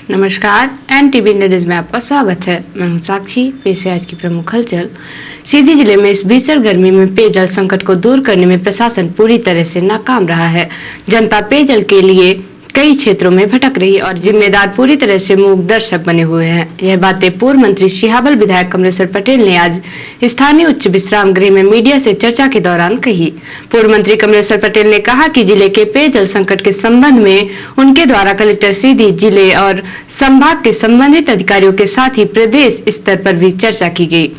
नमस्कार, NTV news में आपका स्वागत है। मैं हूं साक्षी। पेश है आज की प्रमुख हलचल। सीधी जिले में इस भीषण गर्मी में पेयजल संकट को दूर करने में प्रशासन पूरी तरह से नाकाम रहा है। जनता पेयजल के लिए कई क्षेत्रों में भटक रही और जिम्मेदार पूरी तरह से मूक दर्शक बने हुए हैं। यह बातें पूर्व मंत्री सिहाबल विधायक कमलेश्वर पटेल ने आज स्थानीय उच्च विश्राम गृह में मीडिया से चर्चा के दौरान कही। पूर्व मंत्री कमलेश्वर पटेल ने कहा कि जिले के पेयजल संकट के संबंध में उनके द्वारा कलेक्टर सीधी, जिले और संभाग के संबंधित अधिकारियों के साथ ही प्रदेश स्तर पर भी चर्चा की गई।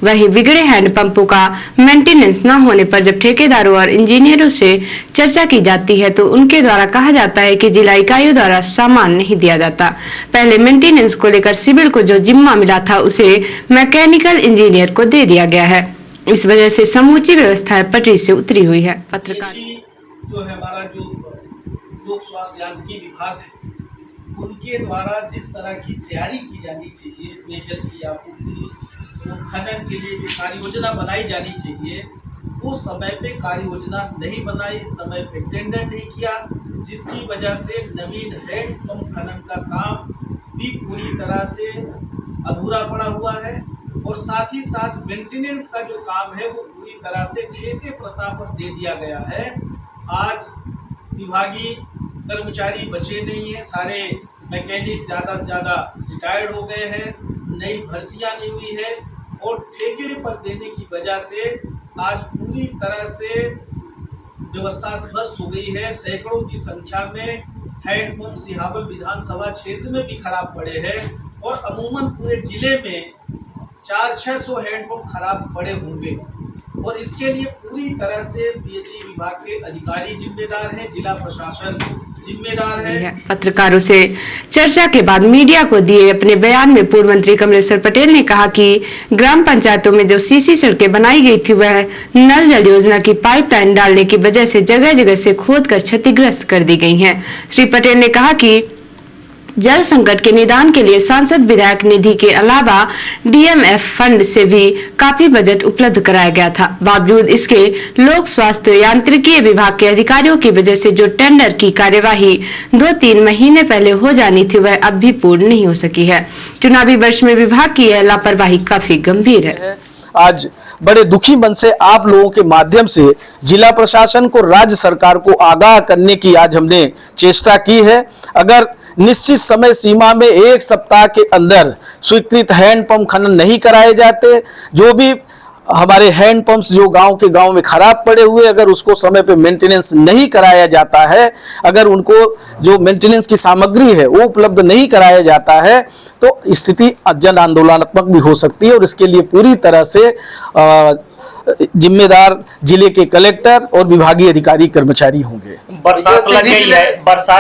वहीं बिगड़े हैंडपंपों का मेंटेनेंस न होने पर जब ठेकेदारों और इंजीनियरों से चर्चा की जाती है तो उनके द्वारा कहा जाता है कि जिला इकाइयों द्वारा सामान नहीं दिया जाता। पहले मेंटेनेंस को लेकर सिविल को जो जिम्मा मिला था उसे मैकेनिकल इंजीनियर को दे दिया गया है। इस वजह से समूची व्यवस्था पटरी से उतरी हुई है। पत्रकार जो है हमारा जो लोक स्वास्थ्य यांत्रिकी विभाग है उनके द्वारा जिस तरह की तैयारी की जानी चाहिए, पेयजल की आपूर्ति, खनन के लिए जो कार्य योजना बनाई जानी चाहिए वो समय पे कार्य योजना नहीं बनाई, समय पे टेंडर नहीं किया, जिसकी वजह से नवीन हैंडपंप खनन का काम भी पूरी तरह से अधूरा पड़ा हुआ है और साथ ही साथ मेंटेनेंस का जो काम है वो पूरी तरह से ठेके प्रथा पर दे दिया गया है। आज विभागीय कर्मचारी बचे नहीं है, सारे मैकेनिक ज़्यादा से ज़्यादा रिटायर्ड हो गए हैं, नई भर्तियां नहीं हुई है और ठेके पर देने की वजह से आज पूरी तरह से व्यवस्था ध्वस्त हो गई है। सैकड़ों की संख्या में हैंडपंप सिहाबल विधानसभा क्षेत्र में भी खराब पड़े हैं और अमूमन पूरे जिले में 400-600 हैंडपंप खराब पड़े होंगे और इसके लिए पूरी तरह से पीएचई विभाग के अधिकारी जिम्मेदार हैं, जिला प्रशासन जिम्मेदार है। पत्रकारों से चर्चा के बाद मीडिया को दिए अपने बयान में पूर्व मंत्री कमलेश्वर पटेल ने कहा कि ग्राम पंचायतों में जो सीसी सड़कें बनाई गई थी वह नल जल योजना की पाइपलाइन डालने की वजह से जगह जगह से खोदकर क्षतिग्रस्त कर दी गई हैं। श्री पटेल ने कहा कि जल संकट के निदान के लिए सांसद विधायक निधि के अलावा DMF फंड से भी काफी बजट उपलब्ध कराया गया था। बावजूद इसके लोक स्वास्थ्य यांत्रिकी विभाग के अधिकारियों की वजह से जो टेंडर की कार्यवाही 2-3 महीने पहले हो जानी थी वह अब भी पूर्ण नहीं हो सकी है। चुनावी वर्ष में विभाग की यह लापरवाही काफी गंभीर है। आज बड़े दुखी मन से आप लोगों के माध्यम से जिला प्रशासन को, राज्य सरकार को आगाह करने की आज हमने चेष्टा की है। अगर निश्चित समय सीमा में 1 सप्ताह के अंदर स्वीकृत हैंडपंप खनन नहीं कराए जाते, जो भी हमारे हैंडपंप्स जो गांव के गांव में खराब पड़े हुए, अगर उसको समय पे मेंटेनेंस नहीं कराया जाता है, अगर उनको जो मेंटेनेंस की सामग्री है वो उपलब्ध नहीं कराया जाता है तो स्थिति जन आंदोलनात्मक भी हो सकती है और इसके लिए पूरी तरह से जिम्मेदार जिले के कलेक्टर और विभागीय अधिकारी कर्मचारी होंगे। बरसात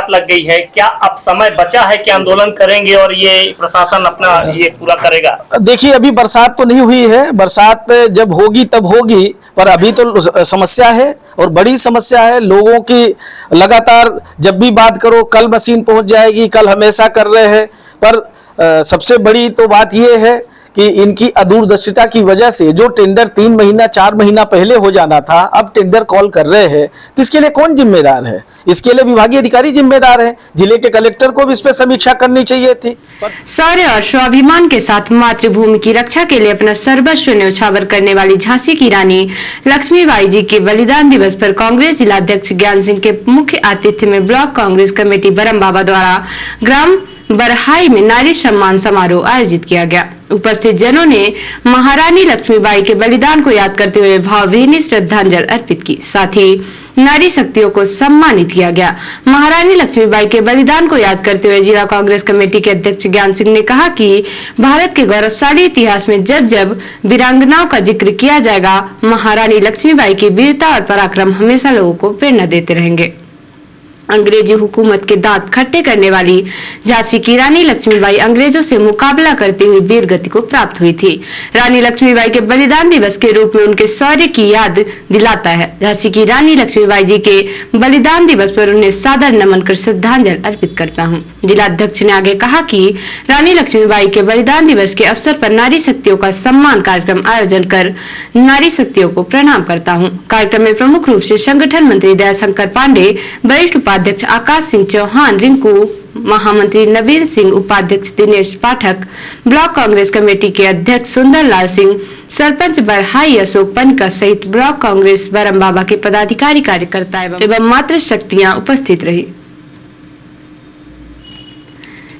लग गई है, क्या अब समय बचा है कि आंदोलन करेंगे और ये प्रशासन अपना ये पूरा करेगा? देखिए, अभी बरसात तो नहीं हुई है, बरसात जब होगी तब होगी, पर अभी तो समस्या है और बड़ी समस्या है। लोगों की लगातार जब भी बात करो कल मशीन पहुंच जाएगी, कल हमेशा कर रहे हैं, पर सबसे बड़ी तो बात ये है कि इनकी अदूरदर्शिता की वजह से जो टेंडर 3 महीना 4 महीना पहले हो जाना था अब टेंडर कॉल कर रहे हैं, तो इसके लिए कौन जिम्मेदार है? इसके लिए विभागीय अधिकारी जिम्मेदार है। जिले के कलेक्टर को भी इस पर समीक्षा करनी चाहिए थी। शौर्य और स्वाभिमान के साथ मातृभूमि की रक्षा के लिए अपना सर्वस्व न्यौछावर करने वाली झांसी की रानी लक्ष्मीबाई जी के बलिदान दिवस पर कांग्रेस जिलाध्यक्ष ज्ञान सिंह के मुख्य आतिथ्य में ब्लॉक कांग्रेस कमेटी बरम बाबा द्वारा ग्राम बरहाई में नारी सम्मान समारोह आयोजित किया गया। उपस्थित जनों ने महारानी लक्ष्मीबाई के बलिदान को याद करते हुए भावभीनी श्रद्धांजलि अर्पित की। साथ ही नारी शक्तियों को सम्मानित किया गया। महारानी लक्ष्मीबाई के बलिदान को याद करते हुए जिला कांग्रेस कमेटी के अध्यक्ष ज्ञान सिंह ने कहा कि भारत के गौरवशाली इतिहास में जब जब वीरांगनाओं का जिक्र किया जाएगा, महारानी लक्ष्मीबाई की वीरता और पराक्रम हमेशा लोगों को प्रेरणा देते रहेंगे। अंग्रेजी हुकूमत के दांत खट्टे करने वाली झांसी की रानी लक्ष्मीबाई अंग्रेजों से मुकाबला करते हुए वीर गति को प्राप्त हुई थी। रानी लक्ष्मीबाई के बलिदान दिवस के रूप में उनके शौर्य की याद दिलाता है। झांसी की रानी लक्ष्मीबाई जी के बलिदान दिवस पर उन्हें सादर नमन कर श्रद्धांजलि अर्पित करता हूँ। जिलाध्यक्ष ने आगे कहा कि रानी लक्ष्मीबाई के बलिदान दिवस के अवसर पर नारी शक्तियों का सम्मान कार्यक्रम आयोजन कर नारी शक्तियों को प्रणाम करता हूं। कार्यक्रम में प्रमुख रूप से संगठन मंत्री दयाशंकर पांडे, वरिष्ठ उपाध्यक्ष आकाश सिंह चौहान, रिंकू, महामंत्री नवीन सिंह, उपाध्यक्ष दिनेश पाठक, ब्लॉक कांग्रेस कमेटी के अध्यक्ष सुंदर लाल सिंह, सरपंच बरहाई अशोक पनका सहित ब्लॉक कांग्रेस बरम बाबा के पदाधिकारी, कार्यकर्ता एवं मातृ शक्तियां उपस्थित रही।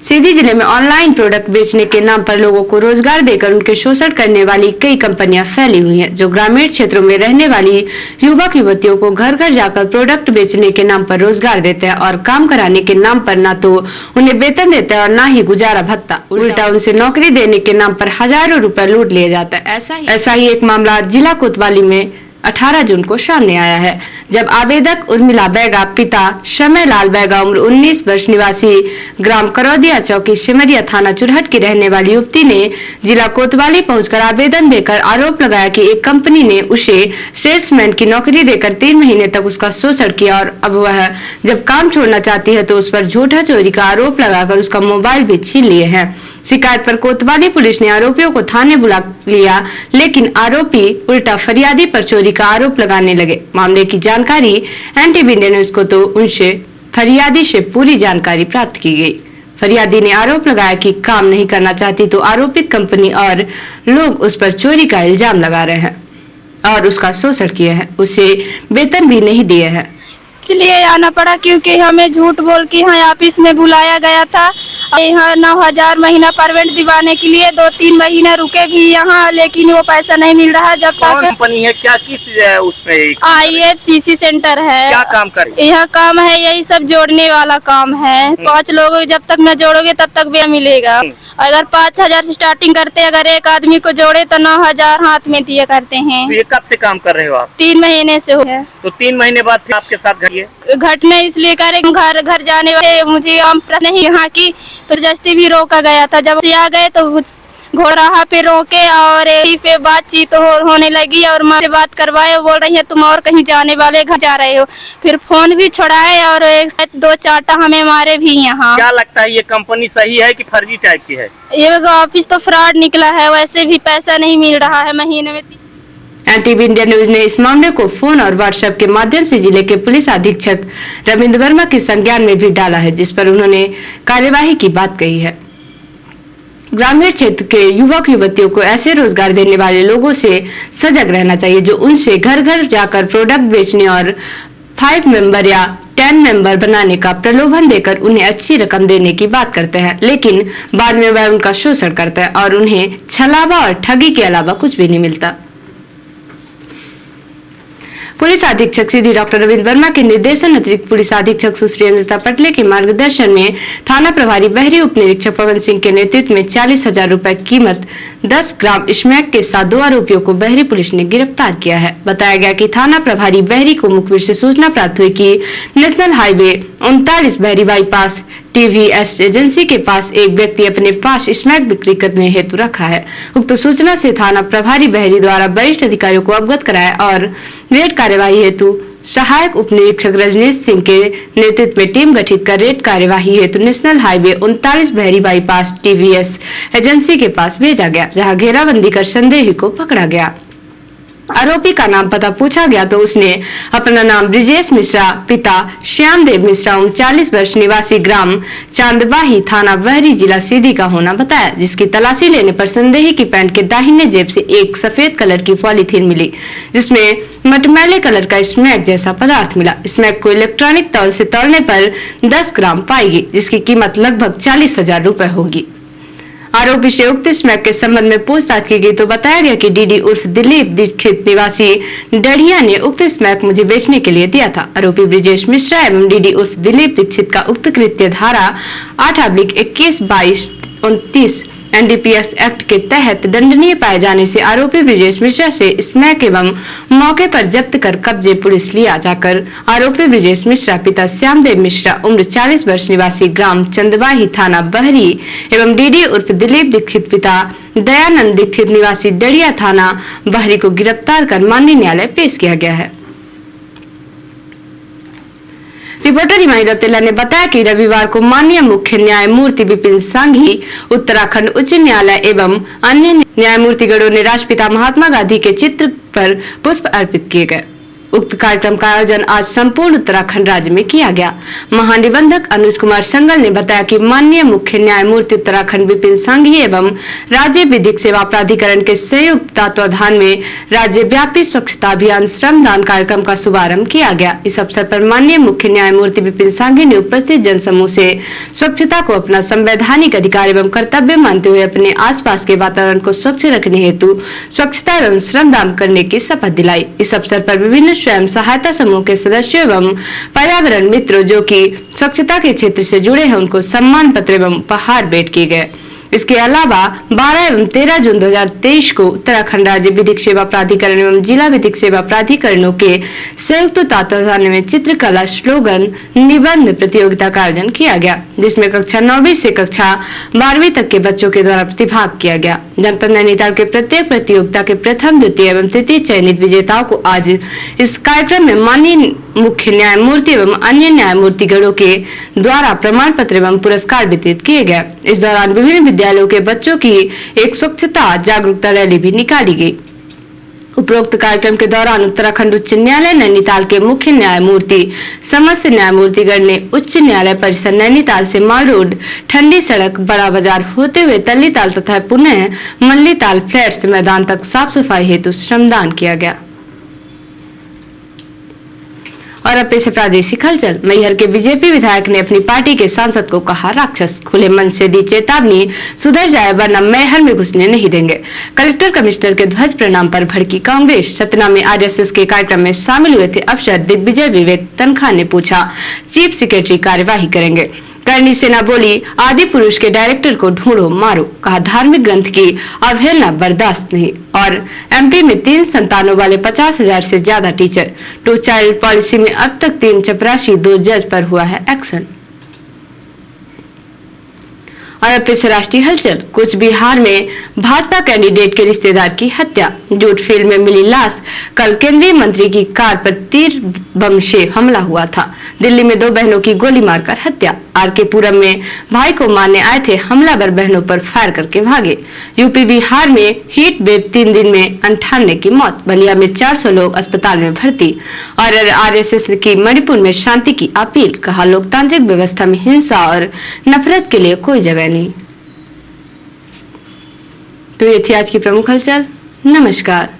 सीधी जिले में ऑनलाइन प्रोडक्ट बेचने के नाम पर लोगों को रोजगार देकर उनके शोषण करने वाली कई कंपनियां फैली हुई हैं, जो ग्रामीण क्षेत्रों में रहने वाली युवक युवतियों को घर घर जाकर प्रोडक्ट बेचने के नाम पर रोजगार देते हैं और काम कराने के नाम पर ना तो उन्हें वेतन देते हैं और ना ही गुजारा भत्ता, उल्टा उनसे नौकरी देने के नाम पर हजारों रुपए लूट लिए जाता है। ऐसा ही एक मामला जिला कोतवाली में 18 जून को सामने आया है, जब आवेदक उर्मिला बैगा पिता समय लाल बैगा उम्र 19 वर्ष निवासी ग्राम करौदिया चौकी सिमरिया थाना चुरहट की रहने वाली युवती ने जिला कोतवाली पहुंचकर आवेदन देकर आरोप लगाया कि एक कंपनी ने उसे सेल्समैन की नौकरी देकर 3 महीने तक उसका शोषण किया और अब वह जब काम छोड़ना चाहती है तो उस पर झूठा चोरी का आरोप लगाकर उसका मोबाइल भी छीन लिए हैं। शिकायत पर कोतवाली पुलिस ने आरोपियों को थाने बुला लिया, लेकिन आरोपी उल्टा फरियादी पर चोरी का आरोप लगाने लगे। मामले की जानकारी एनटीवी इंडिया न्यूज को तो उनसे फरियादी से पूरी जानकारी प्राप्त की गई। फरियादी ने आरोप लगाया कि काम नहीं करना चाहती तो आरोपित कंपनी और लोग उस पर चोरी का इल्जाम लगा रहे हैं और उसका शोषण किए हैं, उसे वेतन भी नहीं दिए हैं। इसलिए आना पड़ा क्योंकि हमें झूठ बोल के यहाँ ऑफिस में बुलाया गया था। यहाँ 9,000 महीना परवेंट दिवाने के लिए 2-3 महीने रुके भी यहाँ, लेकिन वो पैसा नहीं मिल रहा। जब तक कंपनी है क्या, किस उसमें IFCC सेंटर है, क्या काम करे? यहाँ काम है यही सब जोड़ने वाला काम है। 5 लोगों जब तक न जोड़ोगे तब तक भी मिलेगा। अगर 5,000 से स्टार्टिंग करते, अगर एक आदमी को जोड़े तो 9,000 हाथ में दिए करते हैं। तो ये कब से काम कर रहे हो आप? 3 महीने से हो गया। तो 3 महीने बाद फिर आपके साथ घटना इसलिए करे घर घर जाने वाले मुझे नहीं यहाँ की तो जस्ती भी रोका गया था। जब से आ गए तो घोड़ाहा पे रोके और पे बातचीत होने लगी और माँ से बात करवाए, बोल रही है तुम और कहीं जाने वाले घर जा रहे हो। फिर फोन भी छुड़ाए और 2 चाटा हमें मारे भी यहाँ। क्या लगता है ये कंपनी सही है कि फर्जी टाइप की है? ये ऑफिस तो फ्रॉड निकला है, वैसे भी पैसा नहीं मिल रहा है महीने में। एनटीवी इंडिया न्यूज ने इस मामले को फोन और व्हाट्सएप के माध्यम से जिले के पुलिस अधीक्षक रविंद्र वर्मा के संज्ञान में भी डाला है, जिस पर उन्होंने कार्यवाही की बात कही है। ग्रामीण क्षेत्र के युवक युवतियों को ऐसे रोजगार देने वाले लोगों से सजग रहना चाहिए जो उनसे घर घर जाकर प्रोडक्ट बेचने और 5 मेंबर या 10 मेंबर बनाने का प्रलोभन देकर उन्हें अच्छी रकम देने की बात करते हैं, लेकिन बाद में वह उनका शोषण करता है और उन्हें छलावा और ठगी के अलावा कुछ भी नहीं मिलता। पुलिस अधीक्षक सीधी डॉक्टर रविंद्र वर्मा के निर्देशन अतिरिक्त पुलिस अधीक्षक सुश्री अंजिता पटले के मार्गदर्शन में थाना प्रभारी बहरी उप निरीक्षक पवन सिंह के नेतृत्व में 40,000 रुपए कीमत 10 ग्राम स्मैक के साथ 2 आरोपियों को बहरी पुलिस ने गिरफ्तार किया है। बताया गया कि थाना प्रभारी बहरी को मुखबिर से सूचना प्राप्त हुई कि नेशनल हाईवे 39 बहरी बाईपास TVS एजेंसी के पास एक व्यक्ति अपने पास स्मैक बिक्री करने हेतु रखा है। उक्त सूचना से थाना प्रभारी बहरी द्वारा वरिष्ठ अधिकारियों को अवगत कराया और रेड कार्यवाही हेतु सहायक उप निरीक्षक रजनीश सिंह के नेतृत्व में टीम गठित कर रेड कार्यवाही हेतु नेशनल हाईवे 39 बहरी बाईपास TVS एजेंसी के पास भेजा गया, जहां घेराबंदी कर संदेही को पकड़ा गया। आरोपी का नाम पता पूछा गया तो उसने अपना नाम ब्रिजेश मिश्रा, पिता श्यामदेव मिश्रा, 39 वर्ष, निवासी ग्राम चांदबाही, थाना बहरी, जिला सीधी का होना बताया, जिसकी तलाशी लेने पर संदेही की पैंट के दाहिने जेब से एक सफेद कलर की पॉलीथीन मिली, जिसमें मटमैले कलर का स्मैक जैसा पदार्थ मिला। स्मैक को इलेक्ट्रॉनिक तौल से तौलने पर 10 ग्राम पाएगी, जिसकी कीमत लगभग 40,000 रुपए होगी। आरोपी से उक्त स्मैक के संबंध में पूछताछ की गई तो बताया गया कि डीडी उर्फ दिलीप दीक्षित निवासी डढ़िया ने उक्त स्मैक मुझे बेचने के लिए दिया था। आरोपी ब्रिजेश मिश्रा एवं डीडी उर्फ दिलीप दीक्षित का उक्त कृत्य धारा 8/21, 22, 29 NDPS एक्ट के तहत दंडनीय पाए जाने से आरोपी ब्रिजेश मिश्रा से स्मैक एवं मौके पर जब्त कर कब्जे पुलिस लिया जाकर आरोपी ब्रिजेश मिश्रा, पिता श्यामदेव मिश्रा, उम्र 40 वर्ष, निवासी ग्राम चंदबाही, थाना बहरी एवं डीडी उर्फ दिलीप दीक्षित, पिता दयानंद दीक्षित, निवासी डड़िया, थाना बहरी को गिरफ्तार कर माननीय न्यायालय पेश किया गया है। रिपोर्टर हिमानी रौतेला ने बताया कि रविवार को माननीय मुख्य न्यायमूर्ति विपिन सांघी, उत्तराखंड उच्च न्यायालय एवं अन्य न्यायमूर्तिगणों ने राष्ट्रपिता महात्मा गांधी के चित्र पर पुष्प अर्पित किए गए। उक्त कार्यक्रम का आयोजन आज संपूर्ण उत्तराखंड राज्य में किया गया। महानिबंधक अनुज कुमार संगल ने बताया कि माननीय मुख्य न्यायमूर्ति उत्तराखंड विपिन सांघी एवं राज्य विधिक सेवा प्राधिकरण के संयुक्त तत्वाधान में राज्यव्यापी स्वच्छता अभियान श्रमदान कार्यक्रम का शुभारंभ किया गया। इस अवसर पर माननीय मुख्य न्यायमूर्ति विपिन सांघी ने उपस्थित जनसमूह से स्वच्छता को अपना संवैधानिक अधिकार एवं कर्तव्य मानते हुए अपने आसपास के वातावरण को स्वच्छ रखने हेतु स्वच्छता एवं श्रमदान करने की शपथ दिलाई। इस अवसर पर विभिन्न स्वयं सहायता समूह के सदस्यों एवं पर्यावरण मित्रों जो कि स्वच्छता के क्षेत्र से जुड़े हैं उनको सम्मान पत्र एवं उपहार भेंट किए गए। इसके अलावा 12 एवं 13 जून 2023 को उत्तराखंड राज्य विधिक सेवा प्राधिकरण एवं जिला विधिक सेवा प्राधिकरणों के संयुक्त तत्वाधान में चित्रकला स्लोगन निबंध प्रतियोगिता का आयोजन किया गया, जिसमें कक्षा 9वीं से कक्षा 12वीं तक के बच्चों के द्वारा प्रतिभाग किया गया। जनपद नैनीताल के प्रत्येक प्रतियोगिता के प्रथम, द्वितीय एवं तृतीय चयनित विजेताओं को आज इस कार्यक्रम में माननीय मुख्य न्यायमूर्ति एवं अन्य न्यायमूर्तिगणों के द्वारा प्रमाण पत्र एवं पुरस्कार वितरित किए गए। इस दौरान विभिन्न विद्यालयों के बच्चों की एक स्वच्छता जागरूकता रैली भी निकाली गई। उपरोक्त कार्यक्रम के दौरान उत्तराखंड उच्च न्यायालय नैनीताल के मुख्य न्यायमूर्ति समस्त न्यायमूर्तिगण ने उच्च न्यायालय परिसर नैनीताल से माल रोड, ठंडी सड़क, बड़ा बाजार होते हुए तल्लीताल तथा पुनः मल्लीताल फ्लैट्स मैदान तक साफ सफाई हेतु श्रमदान किया गया। और अब पेश प्रादेशिक हलचल। मैहर के बीजेपी विधायक ने अपनी पार्टी के सांसद को कहा राक्षस, खुले मन से दी चेतावनी, सुधर जाए वरना मैहर में घुसने नहीं देंगे। कलेक्टर कमिश्नर के ध्वज प्रणाम पर भड़की कांग्रेस। सतना में आरएसएस के कार्यक्रम में शामिल हुए थे अफसर दिग्विजय विवेक तनखा ने पूछा, चीफ सेक्रेटरी कार्यवाही करेंगे। करणी सेना बोली, आदि पुरुष के डायरेक्टर को ढूंढो मारो। कहा, धार्मिक ग्रंथ की अवहेलना बर्दाश्त नहीं। और एमपी में 3 संतानों वाले 50,000 से ज्यादा टीचर। 2 चाइल्ड पॉलिसी में अब तक 3 चपरासी, 2 जज पर हुआ है एक्शन। और अब से राष्ट्रीय हलचल। कुछ बिहार में भाजपा कैंडिडेट के रिश्तेदार की हत्या, जूट फील्ड में मिली लाश। कल केंद्रीय मंत्री की कार पर तीर बम से हमला हुआ था। दिल्ली में 2 बहनों की गोली मारकर हत्या। आरके पुरम में भाई को मारने आए थे हमलावर बहनों पर फायर करके भागे। यूपी बिहार में हीट वेव 3 दिन में 98 की मौत। बलिया में 400 लोग अस्पताल में भर्ती। और आरएसएस की मणिपुर में शांति की अपील। कहा, लोकतांत्रिक व्यवस्था में हिंसा और नफरत के लिए कोई जगह नहीं। तो ये थी आज की प्रमुख हलचल। नमस्कार।